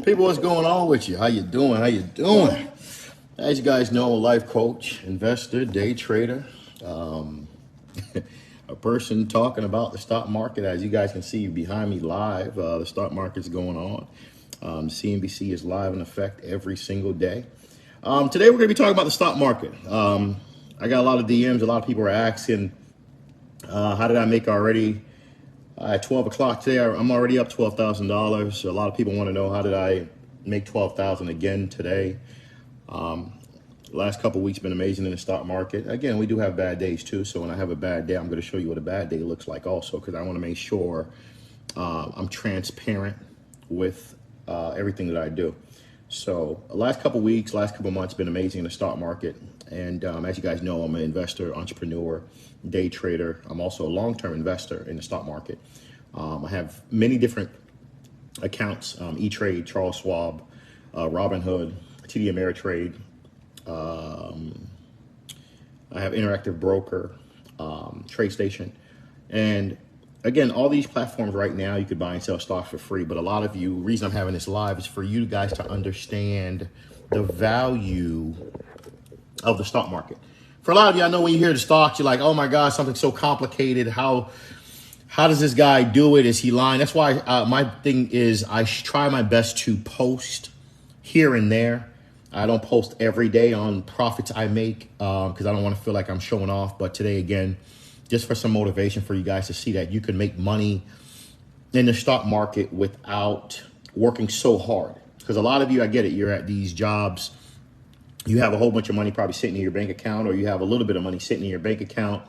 People, what's going on with you? How you doing? How you doing? As you guys know, I'm a life coach, investor, day trader, a person talking about the stock market. As you guys can see behind me live, the stock market's going on. CNBC is live in effect every single day. Today we're going to be talking about the stock market. I got a lot of DMs. A lot of people are asking, how did I make already? At 12 o'clock today, I'm already up $12,000. A lot of people want to know, how did I make $12,000 again today? Last couple of weeks been amazing in the stock market. Again, we do have bad days too. So when I have a bad day, I'm going to show you what a bad day looks like also, because I want to make sure I'm transparent with everything that I do. So the last couple of weeks, last couple of months been amazing in the stock market. And as you guys know, I'm an investor, entrepreneur, day trader. I'm also a long-term investor in the stock market. I have many different accounts, E-Trade, Charles Schwab, Robinhood, TD Ameritrade. I have Interactive Broker, TradeStation. And again, all these platforms right now, you could buy and sell stocks for free. But a lot of you, the reason I'm having this live is for you guys to understand the value of the stock market. For a lot of you, I know when you hear the stocks, you're like, oh my God, something so complicated. How does this guy do it? Is he lying? That's why my thing is I try my best to post here and there. I don't post every day on profits I make because I don't want to feel like I'm showing off. But today, again, just for some motivation for you guys to see that you can make money in the stock market without working so hard. Because a lot of you, I get it, you're at these jobs. You have a whole bunch of money probably sitting in your bank account, or you have a little bit of money sitting in your bank account.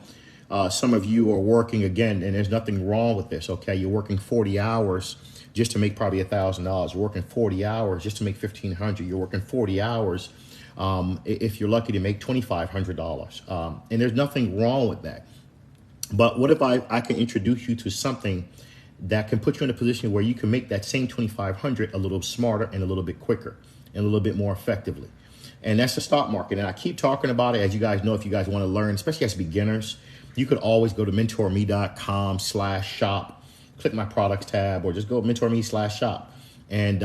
Some of you are working again, and there's nothing wrong with this, okay? You're working 40 hours just to make probably $1,000. You're working 40 hours just to make $1,500. You're working 40 hours if you're lucky to make $2,500. And there's nothing wrong with that. But what if I can introduce you to something that can put you in a position where you can make that same $2,500 a little smarter and a little bit quicker and a little bit more effectively? And that's the stock market. And I keep talking about it. As you guys know, if you guys want to learn, especially as beginners, you could always go to mentorme.com/shop, click my products tab, or just go mentorme/shop and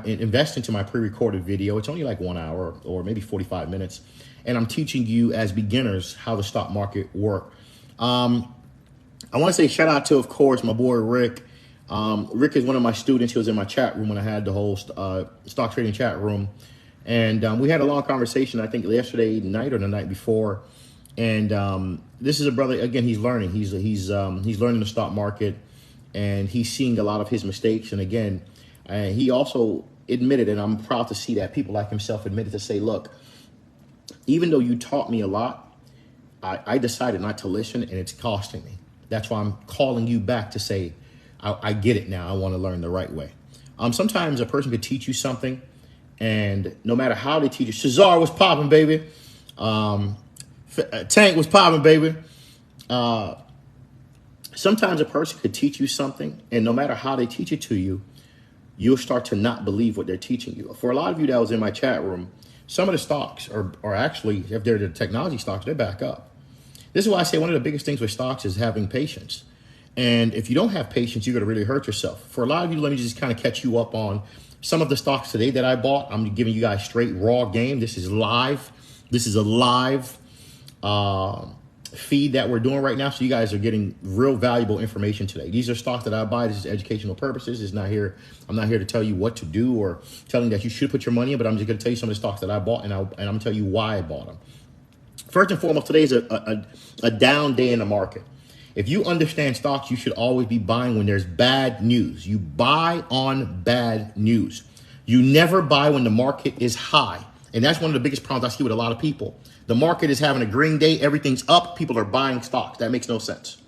invest into my pre-recorded video. It's only like 1 hour or maybe 45 minutes. And I'm teaching you as beginners how the stock market works. I want to say shout out to, of course, my boy, Rick. Rick is one of my students. He was in my chat room when I had the whole stock trading chat room. And we had a long conversation, I think yesterday night or the night before. And this is a brother, again, he's learning. He's learning the stock market, and he's seeing a lot of his mistakes. And again, he also admitted, and I'm proud to see that people like himself admitted to say, look, even though you taught me a lot, I decided not to listen, and it's costing me. That's why I'm calling you back to say, I get it now. I want to learn the right way. Sometimes a person could teach you something, and no matter how they teach you, Cesar was popping, baby. Tank was popping, baby. Sometimes a person could teach you something, and no matter how they teach it to you, you'll start to not believe what they're teaching you. For a lot of you that was in my chat room, some of the stocks are actually, if they're the technology stocks, they're back up. This is why I say one of the biggest things with stocks is having patience. And if you don't have patience, you're going to really hurt yourself. For a lot of you, let me just kind of catch you up on some of the stocks today that I bought. I'm giving you guys straight raw game. This is live. This is a live feed that we're doing right now. So you guys are getting real valuable information today. These are stocks that I buy. This is educational purposes. It's not here. I'm not here to tell you what to do or telling that you should put your money in, but I'm just going to tell you some of the stocks that I bought, and I'm going to tell you why I bought them. First and foremost, today is a down day in the market. If you understand stocks, you should always be buying when there's bad news. You buy on bad news. You never buy when the market is high. And that's one of the biggest problems I see with a lot of people. The market is having a green day. Everything's up. People are buying stocks. That makes no sense.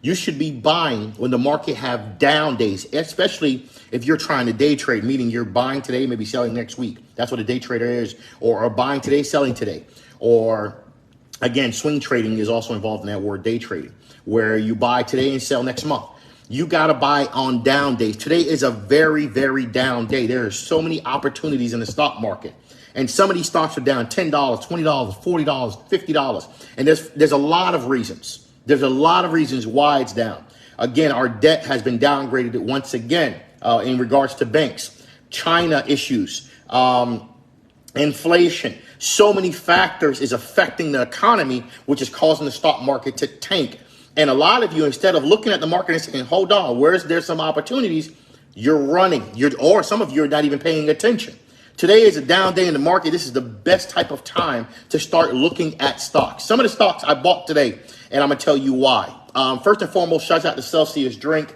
You should be buying when the market have down days, especially if you're trying to day trade, meaning you're buying today, maybe selling next week. That's what a day trader is, or buying today, selling today. Or again, swing trading is also involved in that word, day trading, where you buy today and sell next month. You got to buy on down days. Today is a very, very down day. There are so many opportunities in the stock market. And some of these stocks are down $10, $20, $40, $50. And there's a lot of reasons. There's a lot of reasons why it's down. Again, our debt has been downgraded once again in regards to banks. China issues, inflation. So many factors is affecting the economy, which is causing the stock market to tank. And a lot of you, instead of looking at the market and saying, hold on, where's there some opportunities, you're running. Or some of you are not even paying attention. Today is a down day in the market. This is the best type of time to start looking at stocks. Some of the stocks I bought today, and I'm going to tell you why. First and foremost, shout out to Celsius Drink.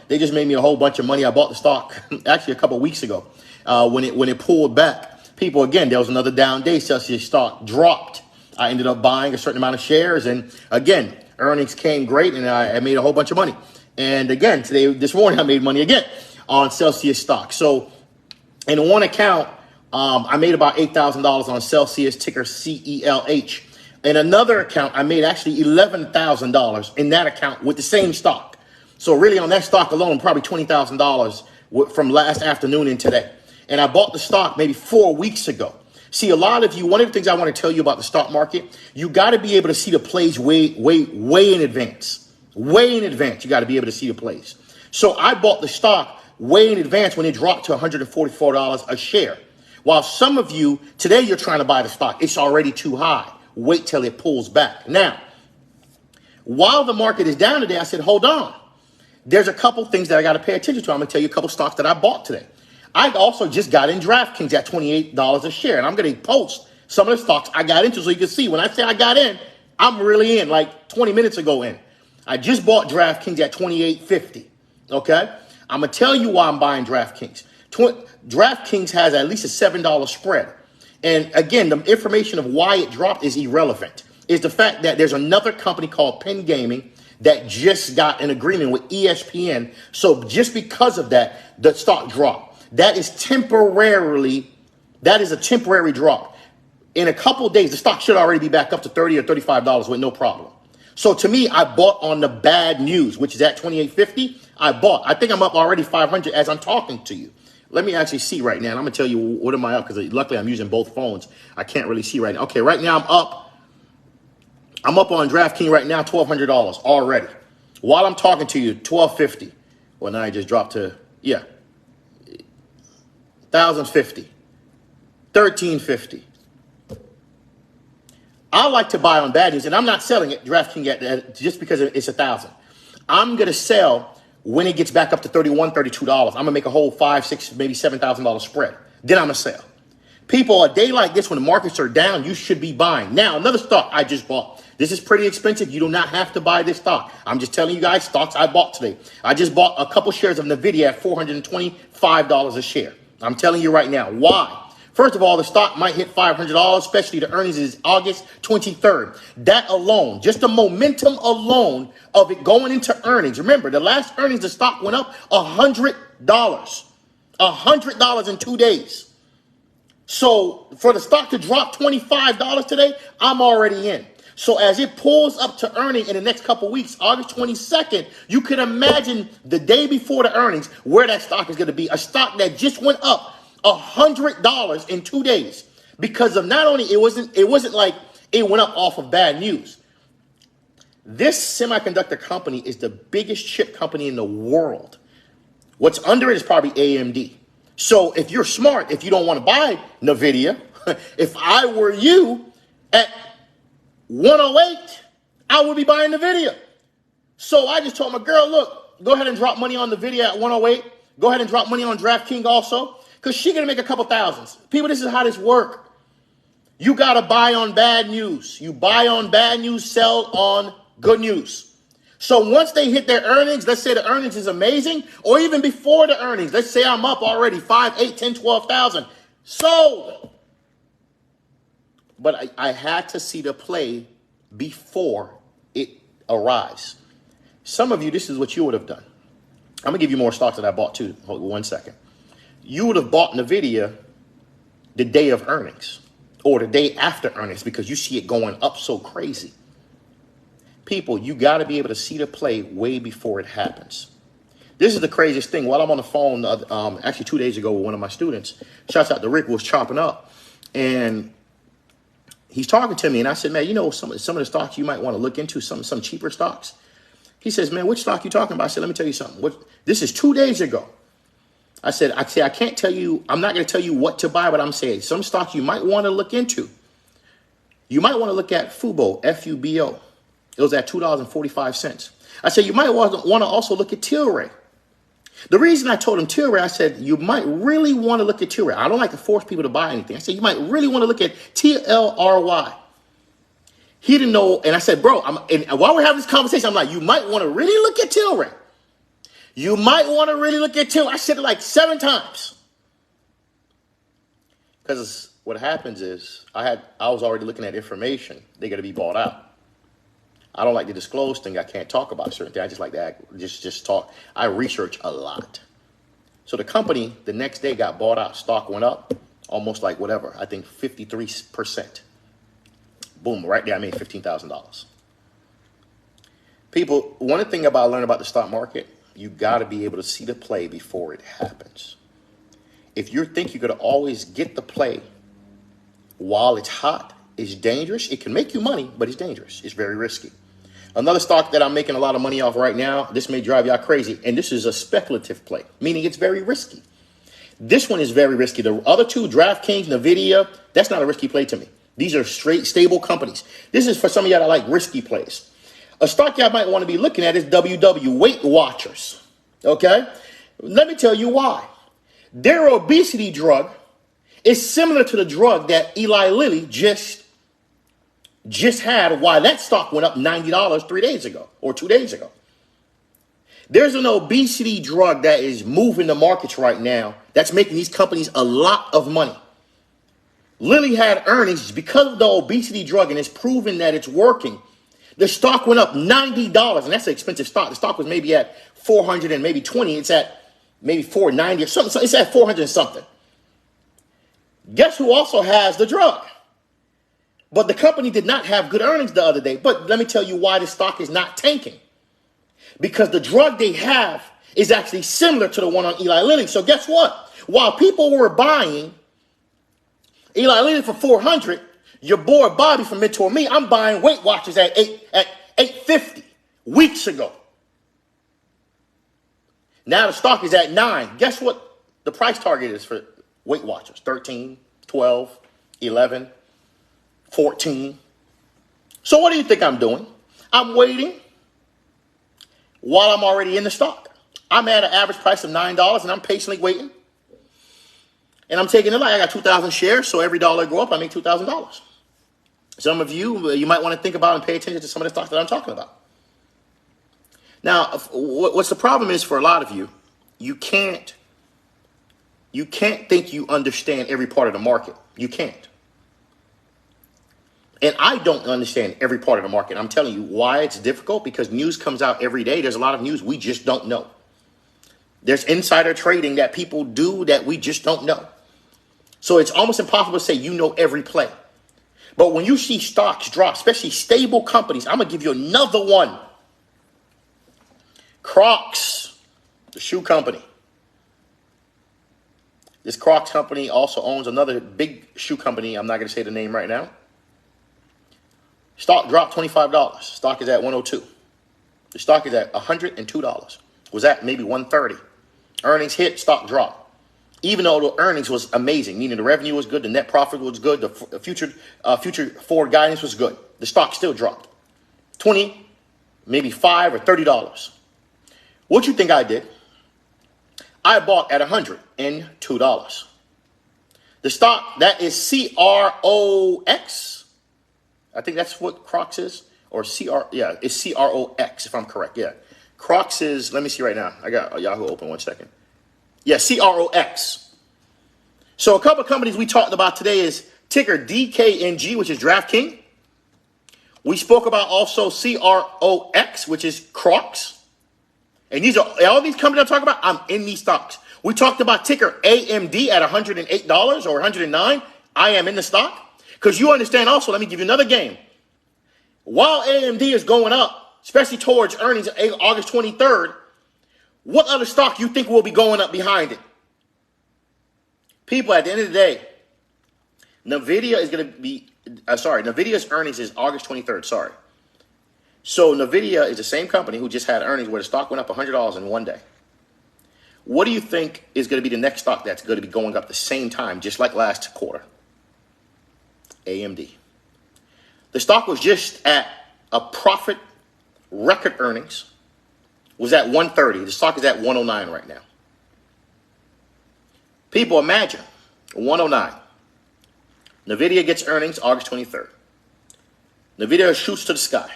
They just made me a whole bunch of money. I bought the stock actually a couple of weeks ago when it pulled back. People, again, there was another down day. Celsius stock dropped. I ended up buying a certain amount of shares. And again, earnings came great and I made a whole bunch of money. And again, this morning, I made money again on Celsius stock. So in one account, I made about $8,000 on Celsius, ticker CELH. In another account, I made actually $11,000 in that account with the same stock. So really on that stock alone, probably $20,000 from last afternoon and today. And I bought the stock maybe 4 weeks ago. See, a lot of you, one of the things I want to tell you about the stock market, you got to be able to see the plays way in advance. Way in advance, you got to be able to see the plays. So I bought the stock way in advance when it dropped to $144 a share. While some of you, today you're trying to buy the stock. It's already too high. Wait till it pulls back. Now, while the market is down today, I said, hold on. There's a couple things that I got to pay attention to. I'm going to tell you a couple stocks that I bought today. I also just got in DraftKings at $28 a share. And I'm going to post some of the stocks I got into so you can see. When I say I got in, I'm really in, like 20 minutes ago in. I just bought DraftKings at $28.50. Okay? I'm going to tell you why I'm buying DraftKings. DraftKings has at least a $7 spread. And again, the information of why it dropped is irrelevant. It's the fact that there's another company called Penn Gaming that just got an agreement with ESPN. So just because of that, the stock dropped. That is a temporary drop. In a couple of days, the stock should already be back up to $30 or $35 with no problem. So to me, I bought on the bad news, which is at $28.50. I bought. I think I'm up already 500 as I'm talking to you. Let me actually see right now. And I'm going to tell you what am I up, because luckily I'm using both phones. I can't really see right now. Okay, right now I'm up. I'm up on DraftKings right now, $1,200 already. While I'm talking to you, $1,250. Well, now I just dropped to, $1,050, $1,350. I like to buy on bad news, and I'm not selling it DraftKings at just because it's $1,000. I'm gonna sell when it gets back up to $31, $32. I'm gonna make a whole $5,000, $6,000, maybe $7,000 spread. Then I'm gonna sell. People, a day like this when the markets are down, you should be buying. Now, another stock I just bought. This is pretty expensive. You do not have to buy this stock. I'm just telling you guys stocks I bought today. I just bought a couple shares of NVIDIA at $425 a share. I'm telling you right now. Why? First of all, the stock might hit $500, especially the earnings is August 23rd. That alone, just the momentum alone of it going into earnings. Remember, the last earnings, the stock went up $100. $100 in 2 days. So for the stock to drop $25 today, I'm already in. So as it pulls up to earning in the next couple weeks, August 22nd, you can imagine the day before the earnings where that stock is going to be. A stock that just went up $100 in 2 days because of not only it wasn't like it went up off of bad news. This semiconductor company is the biggest chip company in the world. What's under it is probably AMD. So if you're smart, if you don't want to buy NVIDIA, if I were you at 108, I would be buying NVIDIA. So I just told my girl, look, go ahead and drop money on NVIDIA at 108. Go ahead and drop money on DraftKings also, because she's going to make a couple thousands. People, this is how this works. You got to buy on bad news. You buy on bad news, sell on good news. So once they hit their earnings, let's say the earnings is amazing, or even before the earnings, let's say I'm up already 5, 8, 10, 12,000. Sold. But I had to see the play before it arrives. Some of you, this is what you would have done. I'm going to give you more stocks that I bought too. Hold on 1 second. You would have bought NVIDIA the day of earnings or the day after earnings because you see it going up so crazy. People, you got to be able to see the play way before it happens. This is the craziest thing. While I'm on the phone, actually 2 days ago with one of my students, shouts out to Rick, was chopping up. And he's talking to me, and I said, man, you know, some of the stocks you might want to look into, some cheaper stocks. He says, man, which stock you talking about? I said, let me tell you something. This is 2 days ago. I can't tell you, I'm not going to tell you what to buy, but I'm saying some stocks you might want to look into. You might want to look at Fubo, Fubo. It was at $2.45. I said, you might want to also look at Tilray. The reason I told him Tilray, I said, you might really want to look at Tilray. I don't like to force people to buy anything. I said, you might really want to look at TLRY. He didn't know. And I said, bro, and while we're having this conversation, I'm like, you might want to really look at Tilray. You might want to really look at Tilray. I said it like 7 times. Because what happens is I was already looking at information. They're going to be bought out. I don't like to disclose things. I can't talk about certain things. I just like to just talk. I research a lot. So the company the next day got bought out. Stock went up almost like whatever. I think 53%. Boom, right there I made $15,000. People, one thing about learning about the stock market, you got to be able to see the play before it happens. If you think you're going to always get the play while it's hot, it's dangerous. It can make you money, but it's dangerous. It's very risky. Another stock that I'm making a lot of money off right now, this may drive y'all crazy, and this is a speculative play, meaning it's very risky. This one is very risky. The other two, DraftKings, NVIDIA, that's not a risky play to me. These are straight, stable companies. This is for some of y'all that like risky plays. A stock y'all might want to be looking at is WW, Weight Watchers. Okay? Let me tell you why. Their obesity drug is similar to the drug that Eli Lilly just had, why that stock went up $90 3 days ago or 2 days ago. There's an obesity drug that is moving the markets right now that's making these companies a lot of money. Lilly had earnings because of the obesity drug, and it's proven that it's working. The stock went up $90, and that's an expensive stock. The stock was maybe at 400 and maybe 20. It's at maybe 490 or something. So it's at 400 and something. Guess who also has the drug? But the company did not have good earnings the other day. But let me tell you why the stock is not tanking. Because the drug they have is actually similar to the one on Eli Lilly. So guess what? While people were buying Eli Lilly for 400, your boy Bobby from Mentor Me, I'm buying Weight Watchers at 850 weeks ago. Now the stock is at 9. Guess what the price target is for Weight Watchers? 13, 12, 11, 14. So what do you think I'm doing? I'm waiting while I'm already in the stock. I'm at an average price of $9 and I'm patiently waiting. And I'm taking it like I got 2,000 shares, so every dollar I go up, I make $2,000. Some of you might want to think about and pay attention to some of the stocks that I'm talking about. Now, what's the problem is for a lot of you, you can't think you understand every part of the market. You can't. And I don't understand every part of the market. I'm telling you why it's difficult, because news comes out every day. There's a lot of news we just don't know. There's insider trading that people do that we just don't know. So it's almost impossible to say you know every play. But when you see stocks drop, especially stable companies, I'm going to give you another one. Crocs, the shoe company. This Crocs company also owns another big shoe company. I'm not going to say the name right now. Stock dropped $25. Stock is at 102. The stock is at $102. Was at maybe 130. Earnings hit, stock dropped. Even though the earnings was amazing, meaning the revenue was good, the net profit was good, the future forward guidance was good, the stock still dropped. 20, maybe $5 or $30. What you think I did? I bought at $102. The stock, that is CROX. I think that's what Crocs is. Or it's CROX if I'm correct. Yeah. Crocs is, let me see right now. I got Yahoo open 1 second. Yeah, CROX. So a couple of companies we talked about today is ticker DKNG, which is DraftKings. We spoke about also CROX, which is Crocs. And these are all these companies I'm talking about, I'm in these stocks. We talked about ticker AMD at $108 or $109. I am in the stock. Because you understand also, let me give you another game. While AMD is going up, especially towards earnings August 23rd, what other stock you think will be going up behind it? People, at the end of the day, NVIDIA is going to be, NVIDIA's earnings is August 23rd, sorry. So NVIDIA is the same company who just had earnings where the stock went up $100 in one day. What do you think is going to be the next stock that's going to be going up the same time, just like last quarter? AMD. The stock was just at a profit record earnings, was at 130. The stock is at 109 right now. People, imagine 109. NVIDIA gets earnings August 23rd. NVIDIA shoots to the sky.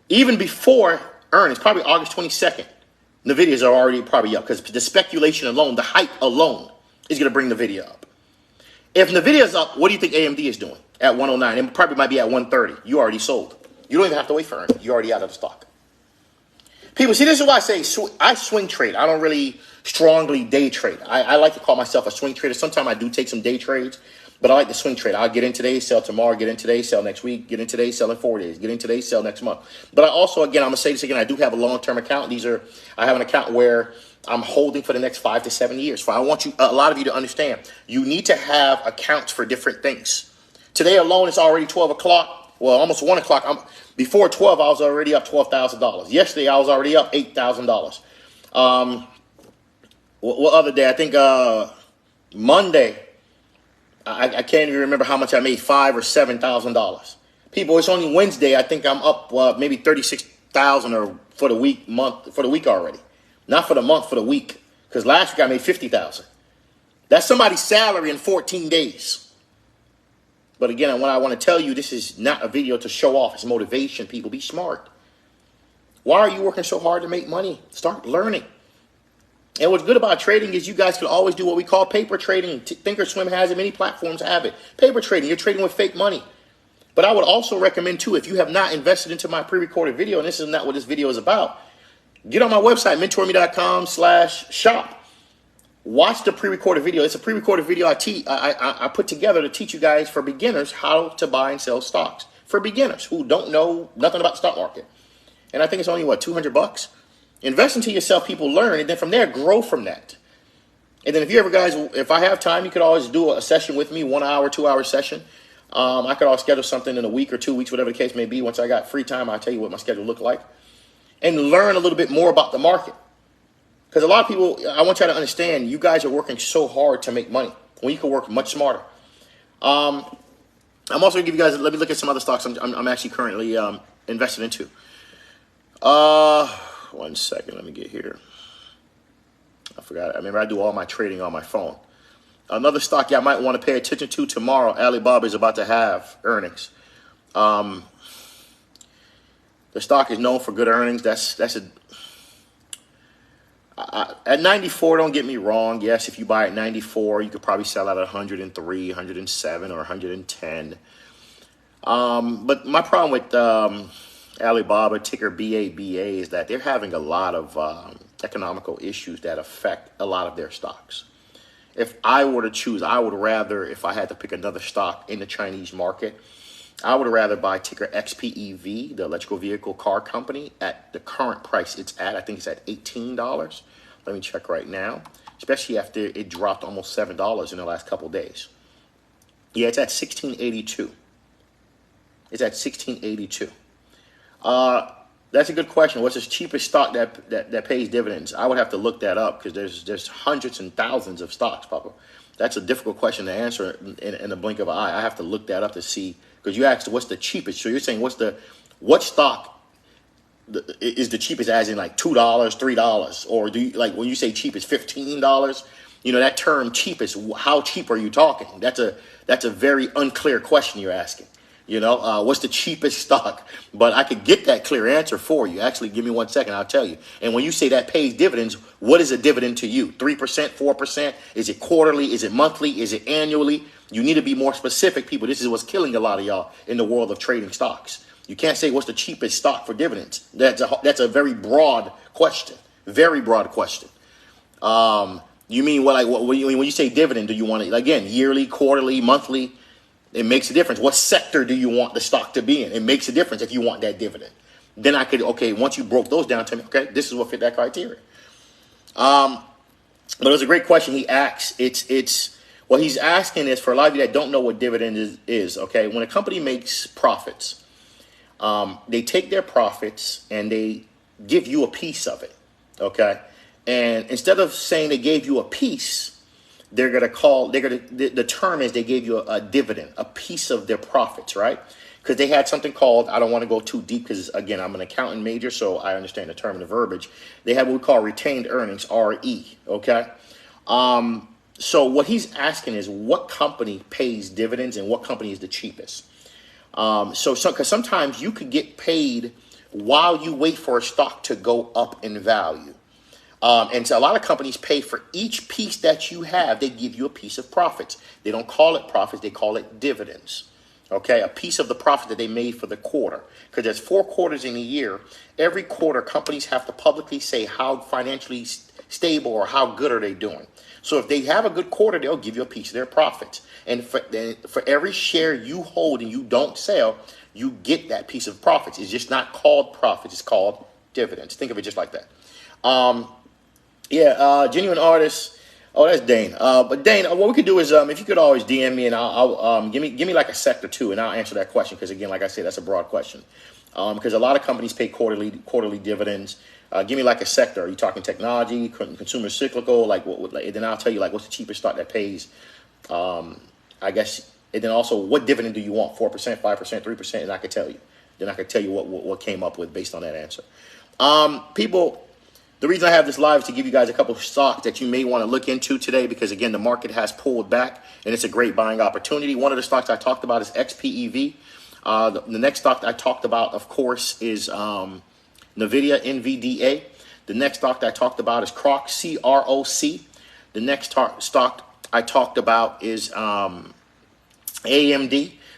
Even before earnings, probably August 22nd, NVIDIA's are already probably up because the speculation alone, the hype alone is going to bring NVIDIA up. If NVIDIA's up, what do you think AMD is doing at 109? It probably might be at 130. You already sold. You don't even have to wait for earnings. You're already out of the stock. People, see, this is why I say I swing trade. I don't really strongly day trade. I like to call myself a swing trader. Sometimes I do take some day trades, but I like to swing trade. I'll get in today, sell tomorrow, get in today, sell next week, get in today, sell in 4 days, get in today, sell next month. But I also, again, I'm going to say this again, I do have a long-term account. I have an account where I'm holding for the next 5 to 7 years. So I want a lot of you to understand, you need to have accounts for different things. Today alone, it's already 12 o'clock. Well, almost 1 o'clock. Before 12, I was already up $12,000. Yesterday, I was already up $8,000. What other day? I think Monday, I can't even remember how much I made, $5,000 or $7,000. People, it's only Wednesday. I think I'm up maybe 36,000 or for the week already. Not for the month, for the week. Because last week I made 50,000. That's somebody's salary in 14 days. But again, what I want to tell you, this is not a video to show off. It's motivation, people. Be smart. Why are you working so hard to make money? Start learning. And what's good about trading is you guys can always do what we call paper trading. Thinkorswim has it. Many platforms have it. Paper trading. You're trading with fake money. But I would also recommend, too, if you have not invested into my pre-recorded video, and this is not what this video is about, get on my website, mentorme.com/shop. Watch the pre-recorded video. It's a pre-recorded video I put together to teach you guys, for beginners, how to buy and sell stocks. For beginners who don't know nothing about the stock market. And I think it's only, $200? Invest into yourself, people, learn, and then from there, grow from that. And then if I have time, you could always do a session with me, 1 hour, 2 hour session. I could always schedule something in a week or 2 weeks, whatever the case may be. Once I got free time, I'll tell you what my schedule looked like. And learn a little bit more about the market. Because a lot of people, I want you to understand, you guys are working so hard to make money when you can work much smarter. I'm also going to give you guys, let me look at some other stocks I'm actually currently invested into. 1 second, let me get here. I forgot. I remember I do all my trading on my phone. Another stock y'all might want to pay attention to tomorrow, Alibaba is about to have earnings. The stock is known for good earnings. At 94, don't get me wrong. Yes, if you buy at 94, you could probably sell at 103, 107, or 110. But my problem with Alibaba, ticker BABA, is that they're having a lot of economical issues that affect a lot of their stocks. If I were to choose, I would rather, if I had to pick another stock in the Chinese market, I would rather buy ticker XPEV, the electrical vehicle car company, at the current price it's at. I think it's at $18. Let me check right now, especially after it dropped almost $7 in the last couple of days. Yeah, it's at $16.82. It's at $16.82. That's a good question. What's the cheapest stock that pays dividends? I would have to look that up because there's hundreds and thousands of stocks, Papa. That's a difficult question to answer in the blink of an eye. I have to look that up to see, because you asked what's the cheapest. So you're saying what stock is the cheapest, as in like $2, $3, or do you, like when you say cheapest, $15? That term cheapest. How cheap are you talking? That's a very unclear question you're asking. What's the cheapest stock? But I could get that clear answer for you. Actually, give me 1 second. I'll tell you. And when you say that pays dividends, what is a dividend to you? 3%, 4%? Is it quarterly? Is it monthly? Is it annually? You need to be more specific, people. This is what's killing a lot of y'all in the world of trading stocks. You can't say what's the cheapest stock for dividends. That's a very broad question. Very broad question. You mean when you say dividend, do you want it, again, yearly, quarterly, monthly? It makes a difference. What sector do you want the stock to be in? It makes a difference if you want that dividend. Then I could, once you broke those down, tell me, this is what fit that criteria. But it was a great question he asked. It's what he's asking is, for a lot of you that don't know what dividend is, okay? When a company makes profits, they take their profits and they give you a piece of it, okay? And instead of saying they gave you a piece, the term is they gave you a dividend, a piece of their profits, right? Because they had something called, I don't want to go too deep because, again, I'm an accountant major, so I understand the term and the verbiage. They have what we call retained earnings, RE, okay? So what he's asking is what company pays dividends and what company is the cheapest? Because sometimes you could get paid while you wait for a stock to go up in value. And so a lot of companies pay for each piece that you have. They give you a piece of profits. They don't call it profits. They call it dividends. Okay, a piece of the profit that they made for the quarter. Because there's 4 quarters in a year. Every quarter, companies have to publicly say how financially stable or how good are they doing. So if they have a good quarter, they'll give you a piece of their profits. And for every share you hold and you don't sell, you get that piece of profits. It's just not called profits. It's called dividends. Think of it just like that. Genuine artist. Oh, that's Dane. But Dane, what we could do is, if you could always DM me and I'll give me like a sector too, and I'll answer that question. Because again, like I said, that's a broad question. Because a lot of companies pay quarterly dividends. Give me like a sector. Are you talking technology, consumer cyclical? Then I'll tell you like what's the cheapest stock that pays. I guess, and then also what dividend do you want? 4%, 5%, 3%, and I could tell you. Then I could tell you what came up with based on that answer. People. The reason I have this live is to give you guys a couple of stocks that you may want to look into today because, again, the market has pulled back, and it's a great buying opportunity. One of the stocks I talked about is XPEV. The next stock I talked about, of course, is NVIDIA, NVDA. The next stock I talked about is CROC, CROC. The next stock I talked about is AMD.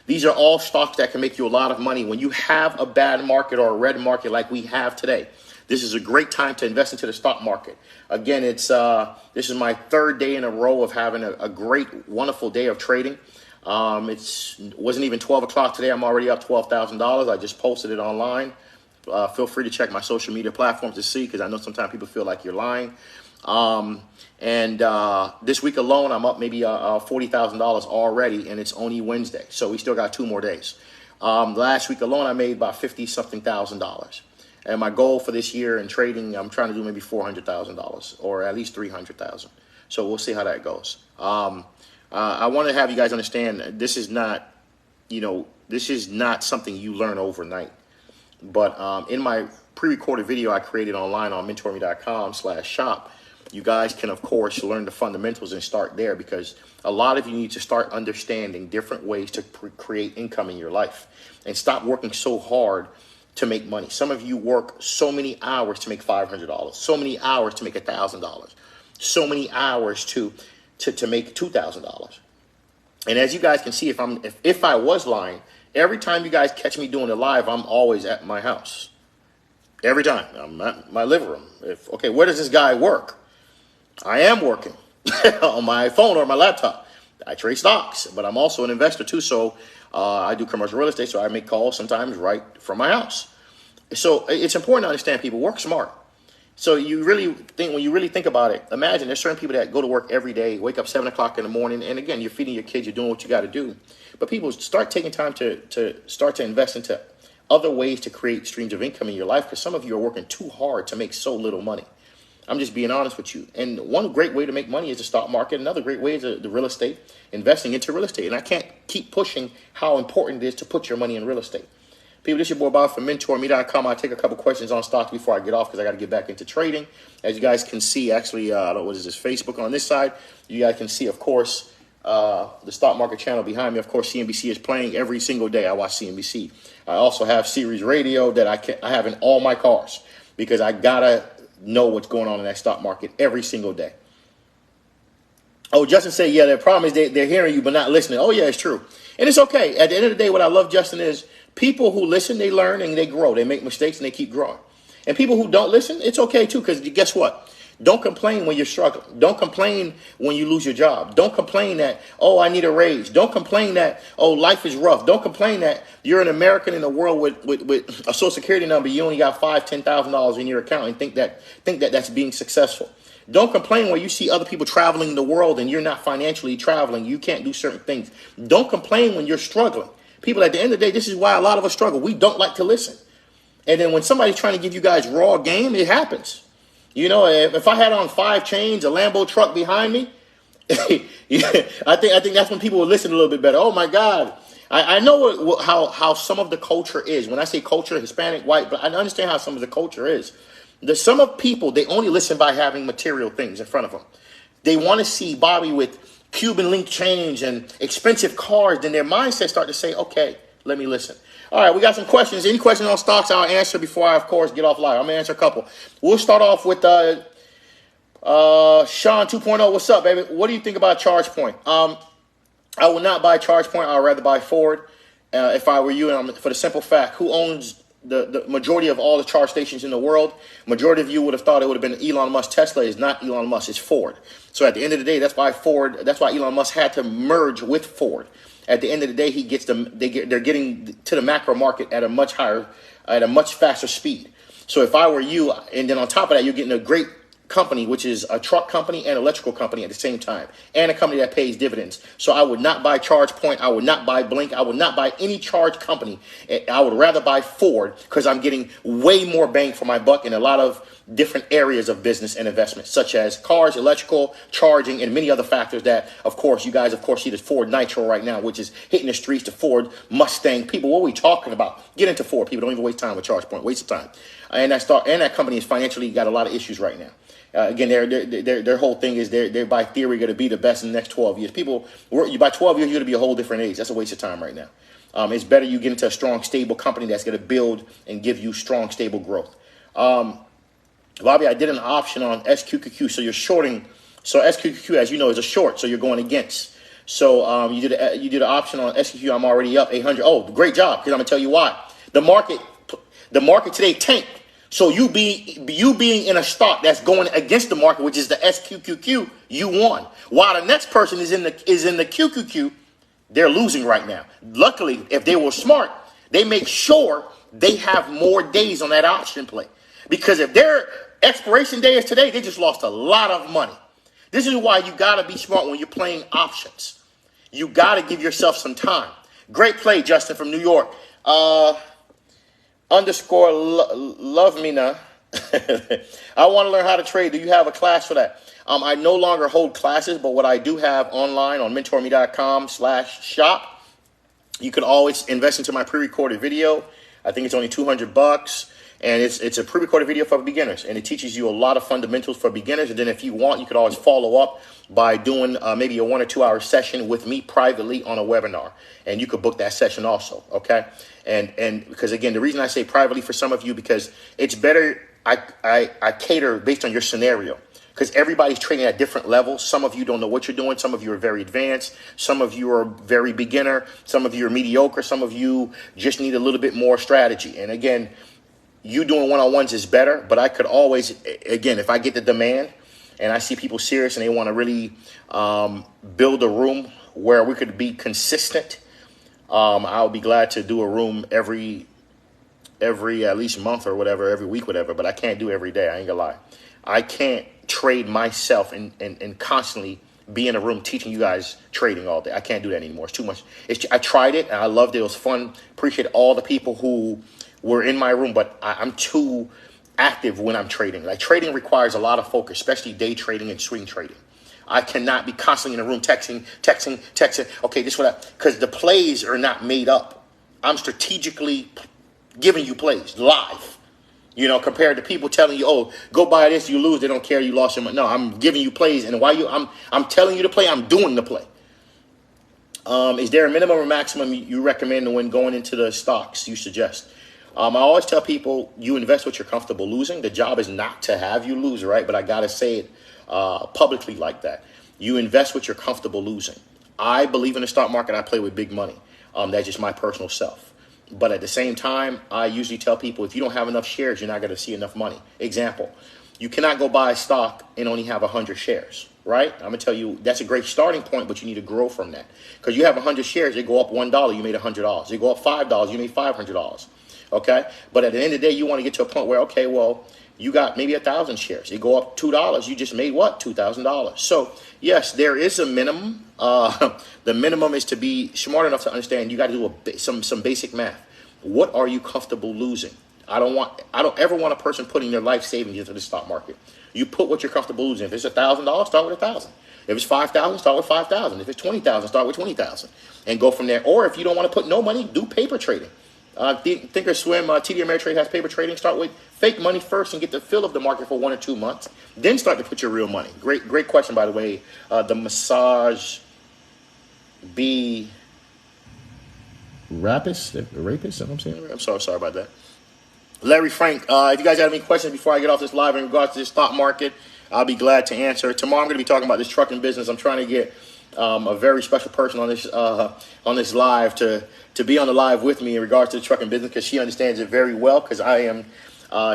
These are all stocks that can make you a lot of money when you have a bad market or a red market like we have today. This is a great time to invest into the stock market. Again, this is my 3rd day in a row of having a great, wonderful day of trading. It wasn't even 12 o'clock today. I'm already up $12,000. I just posted it online. Feel free to check my social media platforms to see because I know sometimes people feel like you're lying. This week alone, I'm up maybe $40,000 already, and it's only Wednesday. So we still got 2 more days. Last week alone, I made about $50-something thousand. And my goal for this year in trading, I'm trying to do maybe $400,000 or at least $300,000. So we'll see how that goes. I want to have you guys understand this is not something you learn overnight. But in my pre-recorded video I created online on mentorme.com/shop, you guys can, of course, learn the fundamentals and start there because a lot of you need to start understanding different ways to create income in your life and stop working so hard to make money. Some of you work so many hours to make $500, so many hours to make $1,000, so many hours to make $2,000. And as you guys can see, if I was lying, every time you guys catch me doing a live, I'm always at my house. Every time I'm at my living room. Where does this guy work? I am working on my phone or my laptop. I trade stocks, but I'm also an investor too. So I do commercial real estate, so I make calls sometimes right from my house. So it's important to understand people work smart. So when you really think about it, imagine there's certain people that go to work every day, wake up 7 o'clock in the morning, and again, you're feeding your kids, you're doing what you got to do. But people start taking time to start to invest into other ways to create streams of income in your life because some of you are working too hard to make so little money. I'm just being honest with you. And one great way to make money is the stock market. Another great way is the real estate, investing into real estate. And I can't keep pushing how important it is to put your money in real estate. People, this is your boy Bob from MentorMe.com. I'll take a couple questions on stocks before I get off because I got to get back into trading. As you guys can see, actually, what is this, Facebook on this side. You guys can see, of course, the stock market channel behind me. Of course, CNBC is playing every single day. I watch CNBC. I also have Sirius Radio that I have in all my cars because I got to know what's going on in that stock market every single day. Oh, Justin said, yeah, the problem is they're hearing you but not listening. Oh, yeah, it's true. And it's okay. At the end of the day, what I love, Justin, is people who listen, they learn and they grow. They make mistakes and they keep growing. And people who don't listen, it's okay, too, because guess what? Don't complain when you're struggling. Don't complain when you lose your job. Don't complain that, oh, I need a raise. Don't complain that, oh, life is rough. Don't complain that you're an American in the world with a Social Security number. You only got $5,000, $10,000 in your account and think that that's being successful. Don't complain when you see other people traveling the world and you're not financially traveling. You can't do certain things. Don't complain when you're struggling. People, at the end of the day, this is why a lot of us struggle. We don't like to listen. And then when somebody's trying to give you guys raw game, it happens. You know, if I had on 5 chains, a Lambo truck behind me, yeah, I think that's when people would listen a little bit better. Oh my God. I know how some of the culture is. When I say culture, Hispanic, white, but I understand how some of the culture is. Some of people, they only listen by having material things in front of them. They want to see Bobby with Cuban link change and expensive cars. Then their mindset start to say, okay, let me listen. All right, we got some questions. Any questions on stocks I'll answer before I, of course, get off live. I'm going to answer a couple. We'll start off with Sean 2.0. What's up, baby? What do you think about ChargePoint? I will not buy ChargePoint. I would rather buy Ford if I were you. And for the simple fact, who owns the majority of all the charge stations in the world? Majority of you would have thought it would have been Elon Musk. Tesla is not Elon Musk. It's Ford. So at the end of the day, that's why Elon Musk had to merge with Ford. At the end of the day, they're getting to the macro market at a much faster speed. So if I were you, and then on top of that, you're getting a great company, which is a truck company and electrical company at the same time, and a company that pays dividends. So I would not buy ChargePoint. I would not buy Blink. I would not buy any charge company. I would rather buy Ford because I'm getting way more bang for my buck in a lot of different areas of business and investment, such as cars, electrical, charging, and many other factors that, of course, you guys, see the Ford Nitro right now, which is hitting the streets, the Ford Mustang. People, what are we talking about? Get into Ford. People don't even waste time with ChargePoint. Waste of time. And that company is financially got a lot of issues right now. Again, their whole thing is they're by theory going to be the best in the next 12 years. By 12 years, you're going to be a whole different age. That's a waste of time right now. It's better you get into a strong, stable company that's going to build and give you strong, stable growth. Bobby, I did an option on SQQQ, so you're shorting. So SQQQ, as you know, is a short, so you're going against. So you did an option on SQQQ. I'm already up 800. Oh, great job! Because I'm gonna tell you why. The market today tanked. So you being in a stock that's going against the market, which is the SQQQ, you won. While the next person is in the QQQ, they're losing right now. Luckily, if they were smart, they make sure they have more days on that option play. Because if their expiration day is today, they just lost a lot of money. This is why you got to be smart when you're playing options. You got to give yourself some time. Great play, Justin from New York. Underscore love me now. I want to learn how to trade. Do you have a class for that? I no longer hold classes, but what I do have online on mentorme.com/shop, you can always invest into my pre-recorded video. I think it's only $200. And it's a pre-recorded video for beginners, and it teaches you a lot of fundamentals for beginners. And then if you want, you could always follow up by doing maybe a 1 or 2 hour session with me privately on a webinar, and you could book that session also. Okay, and because again, the reason I say privately for some of you, because it's better. I cater based on your scenario, because everybody's trading at different levels. Some of you don't know what you're doing. Some of you are very advanced. Some of you are very beginner. Some of you are mediocre. Some of you just need a little bit more strategy. And again, you doing one-on-ones is better, but I could always, again, if I get the demand and I see people serious and they want to really build a room where we could be consistent, I'll be glad to do a room every at least month or whatever, every week, whatever, but I can't do every day. I ain't gonna lie. I can't trade myself and constantly be in a room teaching you guys trading all day. I can't do that anymore. It's too much. I tried it and I loved it. It was fun. Appreciate all the people who were in my room, but I'm too active when I'm trading. Like, trading requires a lot of focus, especially day trading and swing trading. I cannot be constantly in a room texting. Okay, this what because the plays are not made up. I'm strategically giving you plays live. You know, compared to people telling you, "Oh, go buy this, you lose." They don't care you lost your money. No, I'm giving you plays, and while I'm telling you to play, I'm doing the play. Is there a minimum or maximum you recommend when going into the stocks you suggest? I always tell people, you invest what you're comfortable losing. The job is not to have you lose, right? But I got to say it publicly like that. You invest what you're comfortable losing. I believe in the stock market. I play with big money. That's just my personal self. But at the same time, I usually tell people, if you don't have enough shares, you're not going to see enough money. Example, you cannot go buy a stock and only have 100 shares, right? I'm going to tell you, that's a great starting point, but you need to grow from that. Because you have 100 shares, they go up $1, you made $100. They go up $5, you made $500. Okay, but at the end of the day, you want to get to a point where, okay, well, you got maybe 1,000 shares. They go up $2. You just made what? $2,000. So yes, there is a minimum. The minimum is to be smart enough to understand you got to do some basic math. What are you comfortable losing? I don't ever want a person putting their life savings into the stock market. You put what you're comfortable losing. If it's $1,000, start with 1,000. If it's 5,000, start with 5,000. If it's 20,000, start with 20,000, and go from there. Or if you don't want to put no money, do paper trading. Thinkorswim, TD Ameritrade has paper trading. Start with fake money first and get the feel of the market for 1 or 2 months. Then start to put your real money. Great question, by the way. The massage bee rapist, I'm saying. I'm sorry about that. Larry Frank, if you guys have any questions before I get off this live in regards to this stock market, I'll be glad to answer. Tomorrow I'm going to be talking about this trucking business. I'm trying to get a very special person on this live to be on the live with me in regards to the trucking business, because she understands it very well. Because I am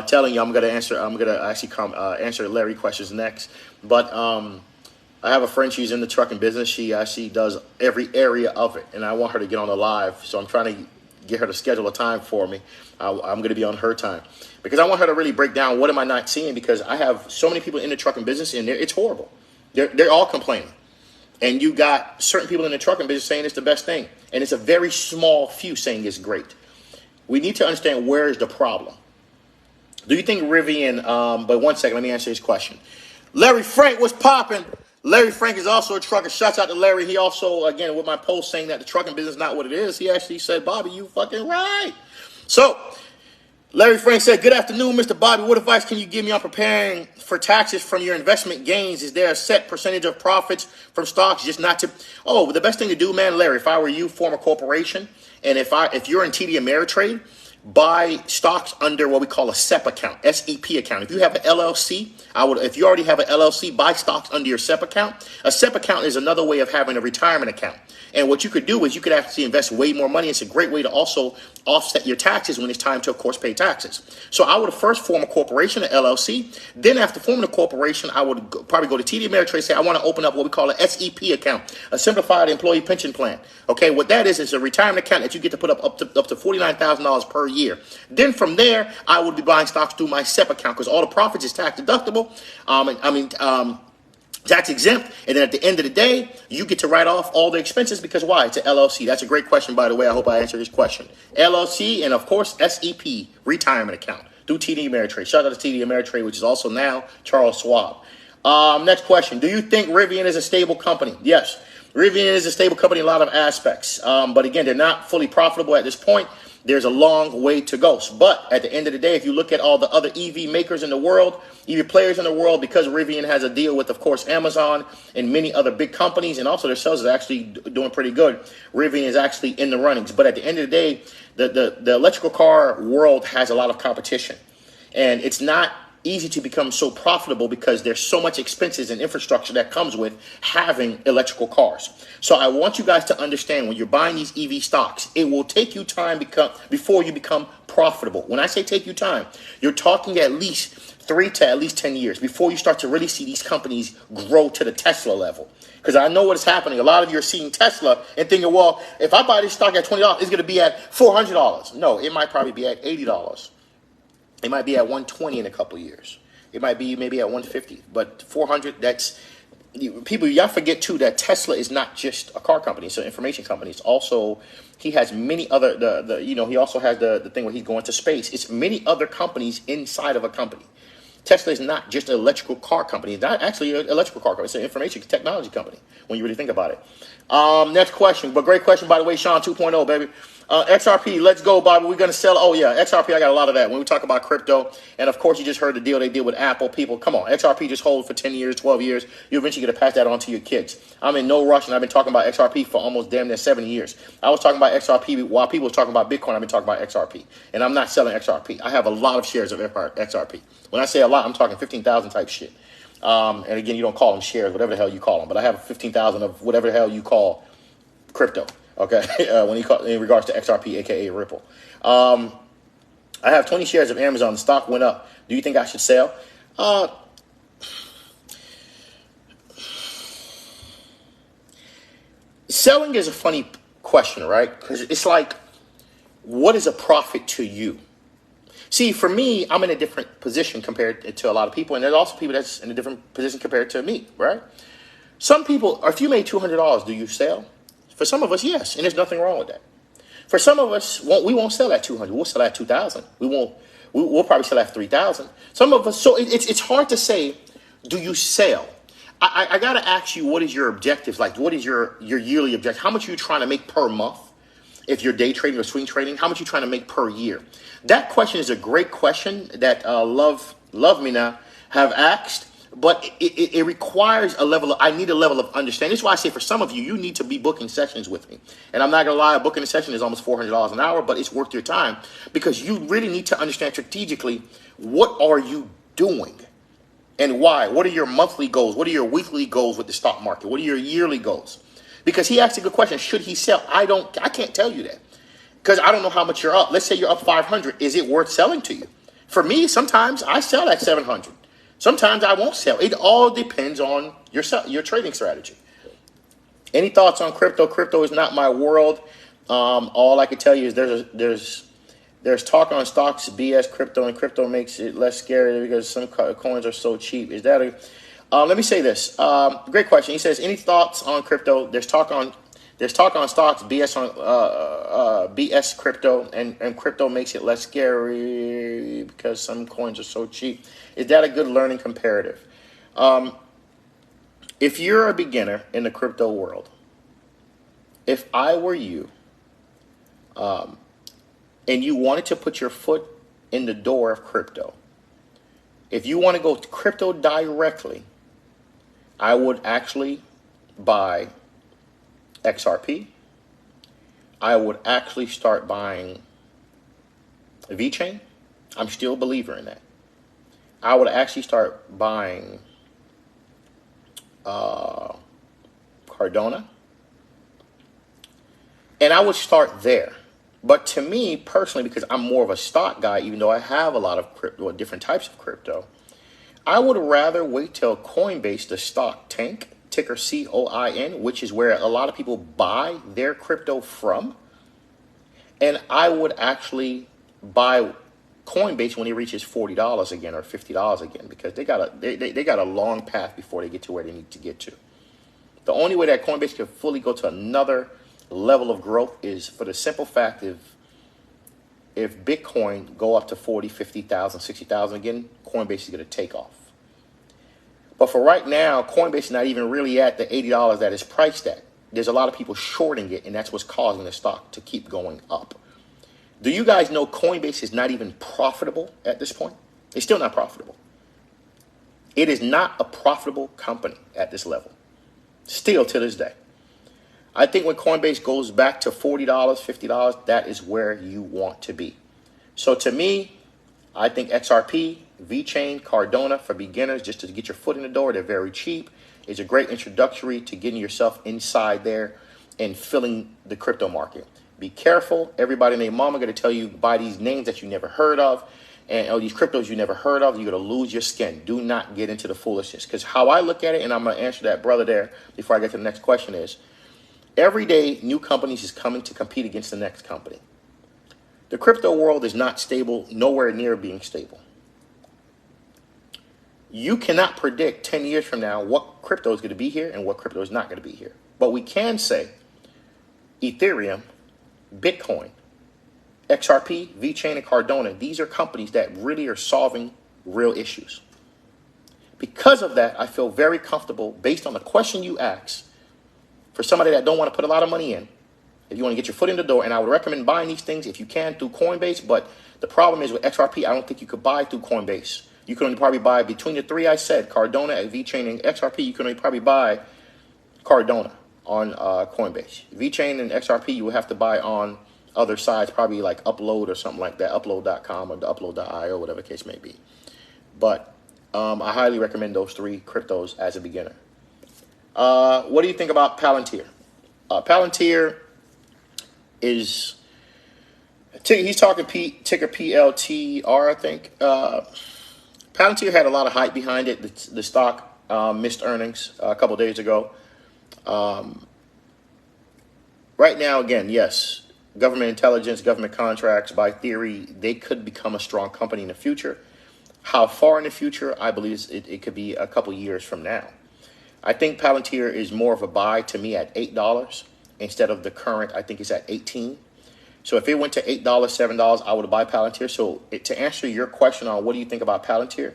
telling you, I'm going to actually answer Larry questions next. But I have a friend. She's in the trucking business. She actually does every area of it, and I want her to get on the live. So I'm trying to get her to schedule a time for me. I'm going to be on her time because I want her to really break down what am I not seeing, because I have so many people in the trucking business and it's horrible. They're all complaining. And you got certain people in the trucking business saying it's the best thing. And it's a very small few saying it's great. We need to understand where is the problem. Do you think Rivian, but one second, let me answer his question. Larry Frank, what's popping? Larry Frank is also a trucker. Shouts out to Larry. He also, again, with my post saying that the trucking business is not what it is, he actually said, Bobby, you fucking right. So Larry Frank said, good afternoon, Mr. Bobby. What advice can you give me on preparing for taxes from your investment gains? Is there a set percentage of profits from stocks just not to? Oh, the best thing to do, man, Larry, if I were you, form a corporation. And if you're in TD Ameritrade, buy stocks under what we call a SEP account, S-E-P account. If you have an LLC, if you already have an LLC, buy stocks under your SEP account. A SEP account is another way of having a retirement account. And what you could do is you could actually invest way more money. It's a great way to also offset your taxes when it's time to, of course, pay taxes. So I would first form a corporation, an LLC. Then after forming a corporation, I would probably go to TD Ameritrade and say, I want to open up what we call an SEP account, a simplified employee pension plan. Okay, what that is a retirement account that you get to put up to $49,000 per year. Then from there, I would be buying stocks through my SEP account because all the profits is tax deductible. Tax exempt, and then at the end of the day, you get to write off all the expenses because why? It's an LLC. That's a great question, by the way. I hope I answered his question. LLC and, of course, SEP, retirement account, through TD Ameritrade. Shout out to TD Ameritrade, which is also now Charles Schwab. Next question. Do you think Rivian is a stable company? Yes. Rivian is a stable company in a lot of aspects. But again, they're not fully profitable at this point. There's a long way to go. But at the end of the day, if you look at all the other EV makers in the world, EV players in the world, because Rivian has a deal with, of course, Amazon and many other big companies, and also their sales is actually doing pretty good, Rivian is actually in the runnings. But at the end of the day, the electrical car world has a lot of competition. And it's not easy to become so profitable because there's so much expenses and infrastructure that comes with having electrical cars. So I want you guys to understand, when you're buying these EV stocks, it will take you time before you become profitable. When I say take you time, you're talking at least 3 to at least 10 years before you start to really see these companies grow to the Tesla level. Because I know what is happening. A lot of you are seeing Tesla and thinking, well, if I buy this stock at $20, it's going to be at $400. No, it might probably be at $80. It might be at 120 in a couple of years. It might be maybe at 150. But 400, that's people. Y'all forget too that Tesla is not just a car company; it's an information company. It's also, he has many other he also has the thing where he's going to space. It's many other companies inside of a company. Tesla is not just an electrical car company. It's not actually an electrical car company. It's an information technology company when you really think about it. Next question, but great question, by the way, Sean 2.0, baby. XRP, let's go, Bobby. We're going to sell. Oh, yeah, XRP, I got a lot of that. When we talk about crypto, and of course, you just heard the deal they did with Apple. People, come on. XRP just hold for 10 years, 12 years. You're eventually going to pass that on to your kids. I'm in no rush, and I've been talking about XRP for almost damn near 7 years. I was talking about XRP while people were talking about Bitcoin. I've been talking about XRP, and I'm not selling XRP. I have a lot of shares of XRP. When I say a lot, I'm talking 15,000 type shit. And again, you don't call them shares, whatever the hell you call them. But I have 15,000 of whatever the hell you call crypto. Okay, when you call in regards to XRP, aka Ripple. I have 20 shares of Amazon. The stock went up. Do you think I should sell? Selling is a funny question, right? Because it's like, what is a profit to you? See, for me, I'm in a different position compared to a lot of people, and there's also people that's in a different position compared to me, right? Some people, if you made $200, do you sell? For some of us, yes, and there's nothing wrong with that. For some of us, we won't sell at 200. We'll sell at 2,000. We'll probably sell at 3,000. Some of us, so it's hard to say Do you sell? I got to ask you, what is your objectives? Like, what is your yearly objective? How much are you trying to make per month? If you're day trading or swing trading, how much are you trying to make per year? That question is a great question that Love Me Now have asked, but it requires a level of, I need a level of understanding. That's why I say for some of you, you need to be booking sessions with me. And I'm not going to lie, booking a session is almost $400 an hour, but it's worth your time because you really need to understand strategically, what are you doing? And why? What are your monthly goals? What are your weekly goals with the stock market? What are your yearly goals? Because he asked a good question. Should he sell? I can't tell you that because I don't know how much you're up. Let's say you're up 500. Is it worth selling to you? For me, sometimes I sell at 700. Sometimes I won't sell. It all depends on your trading strategy. Any thoughts on crypto? Crypto is not my world. All I can tell you is there's talk on stocks, BS crypto, and crypto makes it less scary because some coins are so cheap. Is that a let me say this. Great question. He says, any thoughts on crypto? There's talk on stocks, BS on BS crypto, and crypto makes it less scary because some coins are so cheap. Is that a good learning comparative? If you're a beginner in the crypto world, if I were you, and you wanted to put your foot in the door of crypto, if you want to go to crypto directly, I would actually buy XRP. I would actually start buying VeChain. I'm still a believer in that. I would actually start buying Cardona. And I would start there. But to me personally, because I'm more of a stock guy, even though I have a lot of crypto, different types of crypto, I would rather wait till Coinbase, the stock tank, ticker COIN, which is where a lot of people buy their crypto from. And I would actually buy Coinbase when it reaches $40 again or $50 again, because they got a long path before they get to where they need to get to. The only way that Coinbase can fully go to another level of growth is for the simple fact if Bitcoin go up to 40, 50,000, 60,000 again, Coinbase is going to take off. But for right now, Coinbase is not even really at the $80 that it's priced at. There's a lot of people shorting it, and that's what's causing the stock to keep going up. Do you guys know Coinbase is not even profitable at this point? It's still not profitable. It is not a profitable company at this level, still to this day. I think when Coinbase goes back to $40, $50, that is where you want to be. So to me, I think XRP, VeChain, Cardona for beginners, just to get your foot in the door, they're very cheap. It's a great introductory to getting yourself inside there and filling the crypto market. Be careful. Everybody and their mama going to tell you buy these names that you never heard of and these cryptos you never heard of. You're going to lose your skin. Do not get into the foolishness. Because how I look at it, and I'm going to answer that brother there before I get to the next question, is every day new companies is coming to compete against the next company. The crypto world is not stable, nowhere near being stable. You cannot predict 10 years from now what crypto is going to be here and what crypto is not going to be here. But we can say Ethereum, Bitcoin, XRP, VeChain, and Cardona, these are companies that really are solving real issues. Because of that, I feel very comfortable, based on the question you asked, for somebody that don't want to put a lot of money in, if you want to get your foot in the door, and I would recommend buying these things if you can through Coinbase, but the problem is with XRP, I don't think you could buy through Coinbase. You can only probably buy between the three I said, Cardona, VeChain, and XRP, you can only probably buy Cardona on Coinbase. VeChain and XRP, you would have to buy on other sites, probably like Upload or something like that, upload.com or the upload.io, whatever the case may be. But I highly recommend those three cryptos as a beginner. What do you think about Palantir? Palantir is, he's talking ticker PLTR, I think. Palantir had a lot of hype behind it. The stock missed earnings a couple days ago. Right now, again, yes, government intelligence, government contracts, by theory, they could become a strong company in the future. How far in the future? I believe it could be a couple years from now. I think Palantir is more of a buy to me at $8 instead of the current, I think it's at $18. So if it went to $8, $7, I would buy Palantir. So to answer your question on what do you think about Palantir,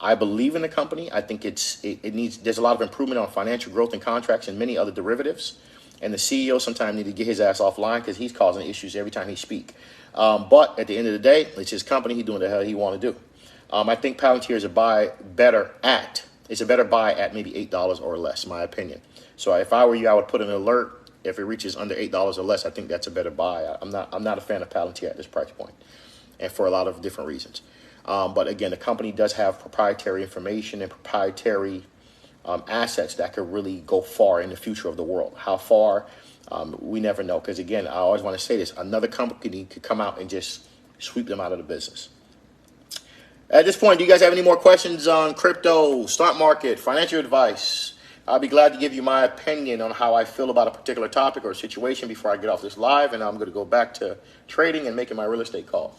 I believe in the company. I think it needs, there's a lot of improvement on financial growth and contracts and many other derivatives. And the CEO sometimes need to get his ass offline because he's causing issues every time he speaks. But at the end of the day, it's his company. He's doing the hell he want to do. I think Palantir is it's a better buy at maybe $8 or less, in my opinion. So if I were you, I would put an alert. If it reaches under $8 or less, I think that's a better buy. I'm not a fan of Palantir at this price point, and for a lot of different reasons. But again, the company does have proprietary information and proprietary assets that could really go far in the future of the world. How far, we never know. Because again, I always want to say this, another company could come out and just sweep them out of the business. At this point, do you guys have any more questions on crypto, stock market, financial advice? I'll be glad to give you my opinion on how I feel about a particular topic or situation before I get off this live. And I'm going to go back to trading and making my real estate calls.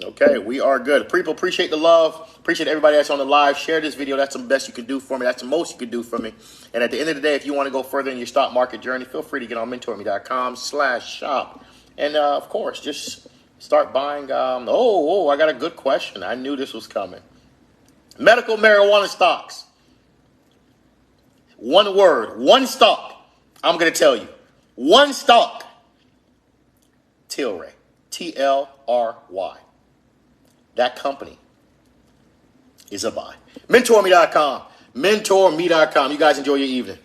Okay, we are good. People, appreciate the love. Appreciate everybody that's on the live. Share this video. That's the best you can do for me. That's the most you can do for me. And at the end of the day, if you want to go further in your stock market journey, feel free to get on mentorme.com/shop. And of course, just start buying. I got a good question. I knew this was coming. Medical marijuana stocks. One word, one stock. I'm going to tell you. One stock. Tilray. TLRY. That company is a buy. MentorMe.com. MentorMe.com. You guys enjoy your evening.